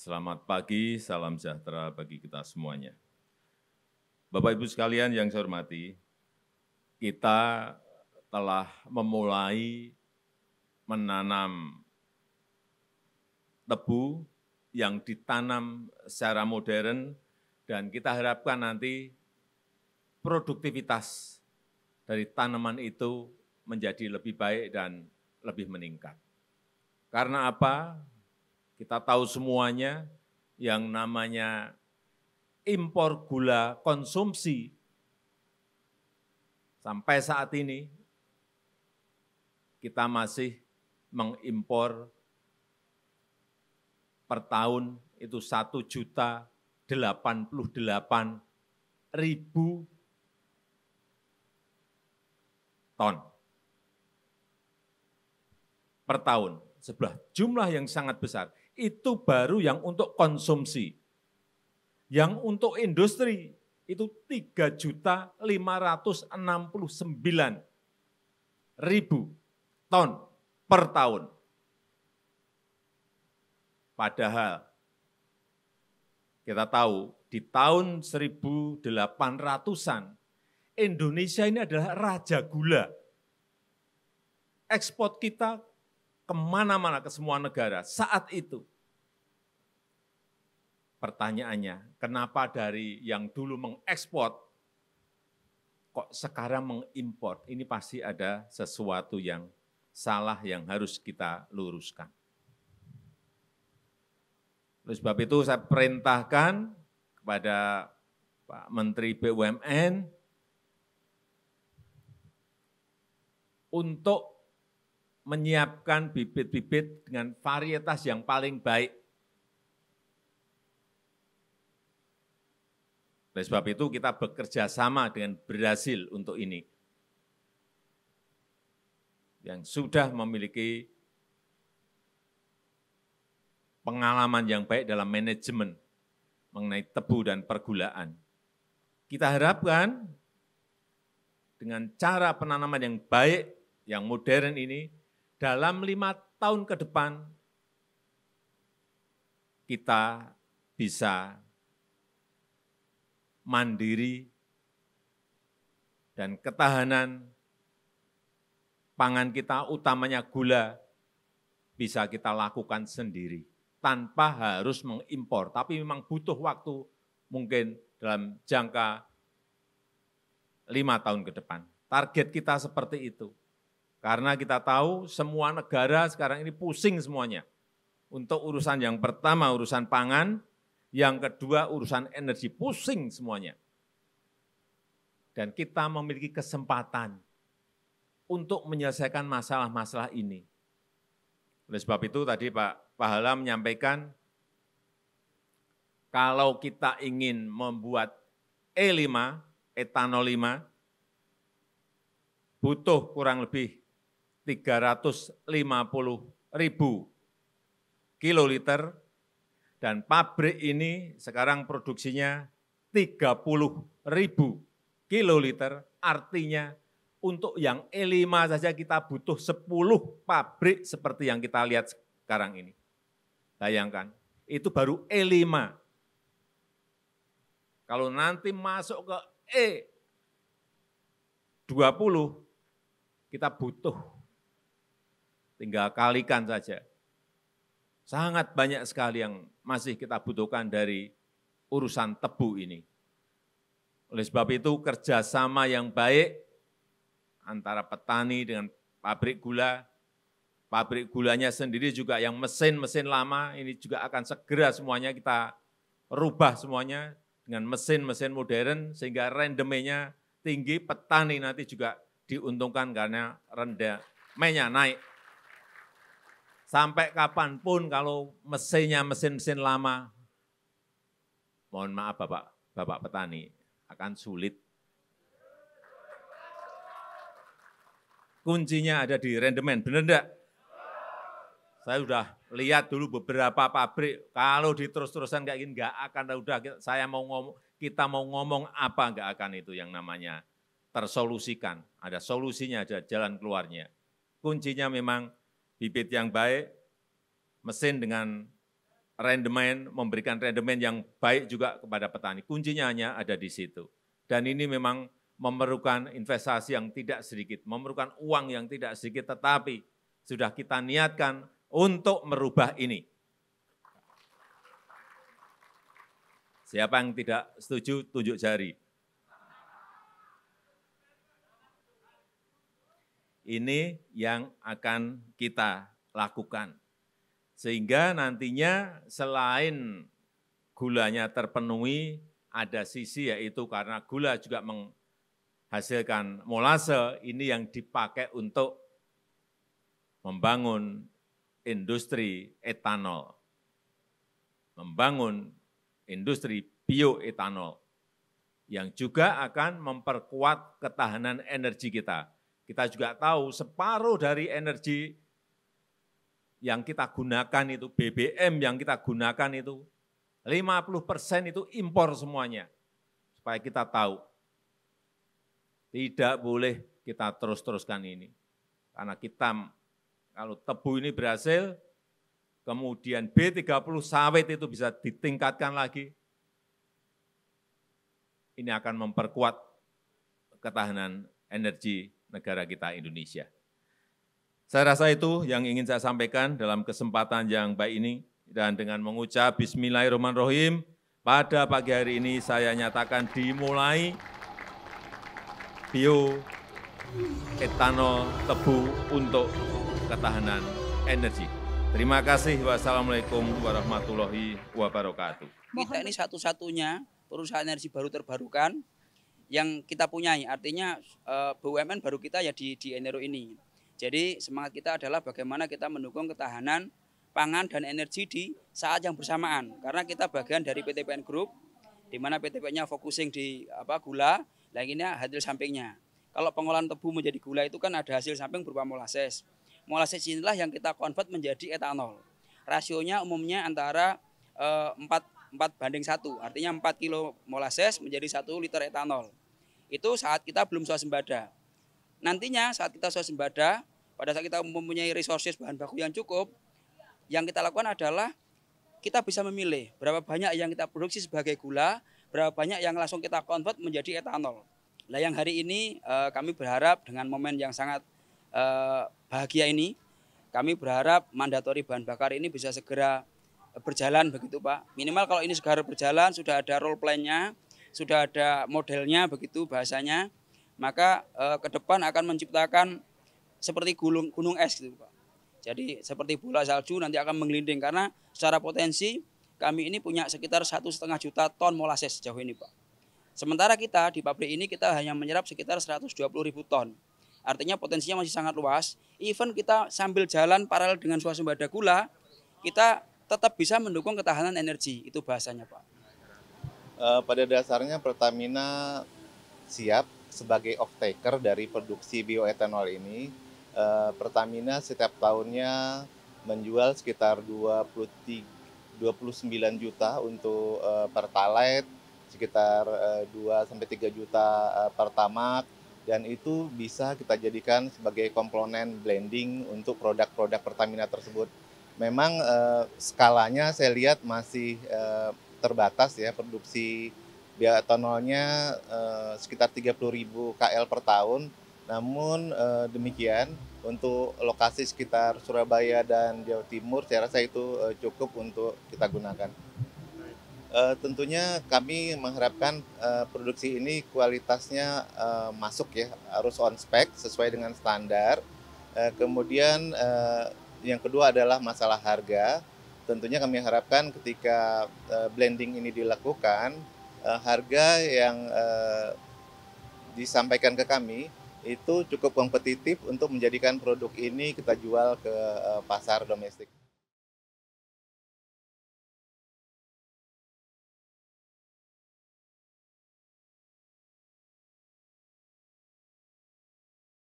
Selamat pagi, salam sejahtera bagi kita semuanya. Bapak Ibu sekalian yang saya hormati, kita telah memulai menanam tebu yang ditanam secara modern dan kita harapkan nanti produktivitas dari tanaman itu menjadi lebih baik dan lebih meningkat. Karena apa? Kita tahu semuanya yang namanya impor gula konsumsi sampai saat ini kita masih mengimpor per tahun itu 1.088.000 ton per tahun. Sebuah jumlah yang sangat besar. Itu baru yang untuk konsumsi. Yang untuk industri itu 3.569.000 ton per tahun. Padahal kita tahu di tahun 1800-an Indonesia ini adalah raja gula. Ekspor kita kemana-mana, ke semua negara saat itu. Pertanyaannya, kenapa dari yang dulu mengekspor, kok sekarang mengimpor? Ini pasti ada sesuatu yang salah yang harus kita luruskan. Oleh sebab itu saya perintahkan kepada Pak Menteri BUMN untuk menyiapkan bibit-bibit dengan varietas yang paling baik. Oleh sebab itu kita bekerja sama dengan Brasil untuk ini. Yang sudah memiliki pengalaman yang baik dalam manajemen mengenai tebu dan pergulaan. Kita harapkan dengan cara penanaman yang baik, yang modern ini, dalam 5 tahun ke depan, kita bisa mandiri dan ketahanan pangan kita, utamanya gula, bisa kita lakukan sendiri, tanpa harus mengimpor. Tapi memang butuh waktu mungkin dalam jangka 5 tahun ke depan. Target kita seperti itu. Karena kita tahu semua negara sekarang ini pusing semuanya. Untuk urusan yang pertama, urusan pangan, yang kedua urusan energi, pusing semuanya. Dan kita memiliki kesempatan untuk menyelesaikan masalah-masalah ini. Oleh sebab itu tadi Pak Pahala menyampaikan, kalau kita ingin membuat E5, etanol 5, butuh kurang lebih 350.000 kiloliter, dan pabrik ini sekarang produksinya 30.000 kiloliter, artinya untuk yang E5 saja kita butuh 10 pabrik seperti yang kita lihat sekarang ini. Bayangkan, itu baru E5. Kalau nanti masuk ke E20, kita butuh, tinggal kalikan saja. Sangat banyak sekali yang masih kita butuhkan dari urusan tebu ini. Oleh sebab itu kerjasama yang baik antara petani dengan pabrik gulanya sendiri juga yang mesin-mesin lama, ini juga akan segera semuanya kita rubah semuanya dengan mesin-mesin modern, sehingga rendemenya tinggi, petani nanti juga diuntungkan karena rendemenya naik. Sampai kapanpun kalau mesinnya mesin-mesin lama, mohon maaf Bapak petani, akan sulit. Kuncinya ada di rendemen, benar enggak? Saya sudah lihat dulu beberapa pabrik, kalau diterus-terusan kayak gini enggak akan, udah kita mau ngomong apa enggak akan itu yang namanya tersolusikan. Ada solusinya, ada jalan keluarnya. Kuncinya memang bibit yang baik, mesin dengan rendemen, memberikan rendemen yang baik juga kepada petani. Kuncinya hanya ada di situ. Dan ini memang memerlukan investasi yang tidak sedikit, memerlukan uang yang tidak sedikit, tetapi sudah kita niatkan untuk merubah ini. Siapa yang tidak setuju, tunjuk jari. Ini yang akan kita lakukan. Sehingga nantinya selain gulanya terpenuhi, ada sisi yaitu karena gula juga menghasilkan molase, ini yang dipakai untuk membangun industri etanol, membangun industri bioetanol, yang juga akan memperkuat ketahanan energi kita. Kita juga tahu separuh dari energi yang kita gunakan itu, BBM yang kita gunakan itu, 50% itu impor semuanya. Supaya kita tahu, tidak boleh kita terus-teruskan ini. Karena kita, kalau tebu ini berhasil, kemudian B30 sawit itu bisa ditingkatkan lagi, ini akan memperkuat ketahanan energi negara kita Indonesia. Saya rasa itu yang ingin saya sampaikan dalam kesempatan yang baik ini, dan dengan mengucap Bismillahirrahmanirrahim, pada pagi hari ini saya nyatakan dimulai bioetanol tebu untuk ketahanan energi. Terima kasih. Wassalamualaikum warahmatullahi wabarakatuh. Kita ini satu-satunya perusahaan energi baru terbarukan yang kita punyai. Artinya BUMN baru kita ya di Enero ini. Jadi semangat kita adalah bagaimana kita mendukung ketahanan pangan dan energi di saat yang bersamaan. Karena kita bagian dari PTPN Group, di mana PTPN-nya focusing di gula, lainnya hasil sampingnya. Kalau pengolahan tebu menjadi gula itu kan ada hasil samping berupa molases. Molases inilah yang kita convert menjadi etanol. Rasionya umumnya antara 4:1, artinya 4 kilo molases menjadi 1 liter etanol. Itu saat kita belum swasembada. Nantinya saat kita swasembada, pada saat kita mempunyai resources bahan baku yang cukup, yang kita lakukan adalah kita bisa memilih berapa banyak yang kita produksi sebagai gula, berapa banyak yang langsung kita convert menjadi etanol. Nah, yang hari ini kami berharap dengan momen yang sangat bahagia ini, kami berharap mandatori bahan bakar ini bisa segera berjalan begitu Pak. Minimal kalau ini segera berjalan, sudah ada role plan-nya, sudah ada modelnya begitu bahasanya, maka ke depan akan menciptakan seperti gunung es gitu Pak. Jadi seperti bola salju nanti akan menggelinding, karena secara potensi kami ini punya sekitar 1,5 juta ton molases sejauh ini Pak. Sementara kita di pabrik ini kita hanya menyerap sekitar 120.000 ton. Artinya potensinya masih sangat luas. Even kita sambil jalan paralel dengan swasembada gula, kita tetap bisa mendukung ketahanan energi, itu bahasanya Pak. Pada dasarnya Pertamina siap sebagai off-taker dari produksi bioetanol ini. Pertamina setiap tahunnya menjual sekitar 29 juta untuk Pertalite, sekitar 2-3 juta Pertamax, dan itu bisa kita jadikan sebagai komponen blending untuk produk-produk Pertamina tersebut. Memang skalanya saya lihat masih terbatas ya, produksi bioetanolnya sekitar 30.000 KL per tahun. Namun demikian untuk lokasi sekitar Surabaya dan Jawa Timur saya rasa itu cukup untuk kita gunakan. Tentunya kami mengharapkan produksi ini kualitasnya masuk ya, harus on spec sesuai dengan standar. Kemudian yang kedua adalah masalah harga. Tentunya kami harapkan ketika blending ini dilakukan, harga yang disampaikan ke kami itu cukup kompetitif untuk menjadikan produk ini kita jual ke pasar domestik.